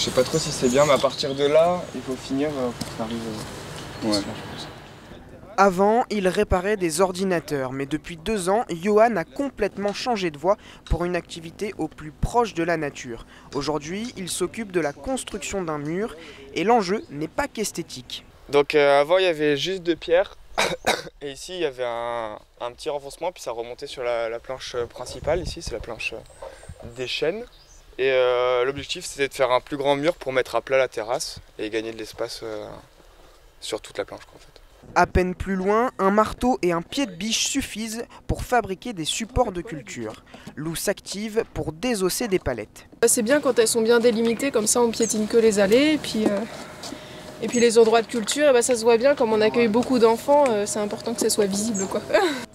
Je sais pas trop si c'est bien, mais à partir de là, il faut finir pour que ça arrive. Ouais. Avant, il réparait des ordinateurs, mais depuis 2 ans, Johan a complètement changé de voie pour une activité au plus proche de la nature. Aujourd'hui, il s'occupe de la construction d'un mur, et l'enjeu n'est pas qu'esthétique. Donc avant, il y avait juste 2 pierres, et ici, il y avait un petit renfoncement, puis ça remontait sur la planche principale. Ici, c'est la planche des chênes. Et l'objectif, c'était de faire un plus grand mur pour mettre à plat la terrasse et gagner de l'espace sur toute la planche, en fait. À peine plus loin, un marteau et un pied de biche suffisent pour fabriquer des supports de culture. Lou s'active pour désosser des palettes. C'est bien quand elles sont bien délimitées, comme ça on piétine que les allées. Et puis les endroits de culture, ça se voit bien, comme on accueille beaucoup d'enfants, c'est important que ça soit visible, quoi.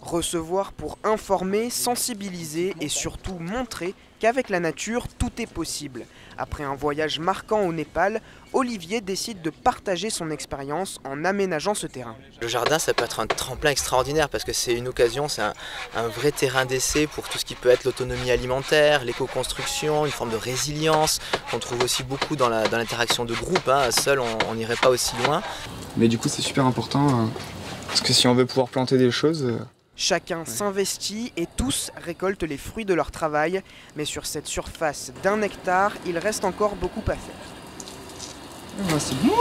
Recevoir pour informer, sensibiliser et surtout montrer qu'avec la nature, tout est possible. Après un voyage marquant au Népal, Olivier décide de partager son expérience en aménageant ce terrain. Le jardin, ça peut être un tremplin extraordinaire parce que c'est une occasion, c'est un vrai terrain d'essai pour tout ce qui peut être l'autonomie alimentaire, l'éco-construction, une forme de résilience qu'on trouve aussi beaucoup dans l'interaction de groupe. Seul, on n'irait pas aussi loin. Mais du coup, c'est super important parce que si on veut pouvoir planter des choses... Chacun s'investit et tous récoltent les fruits de leur travail, mais sur cette surface d'1 hectare, il reste encore beaucoup à faire. C'est bon.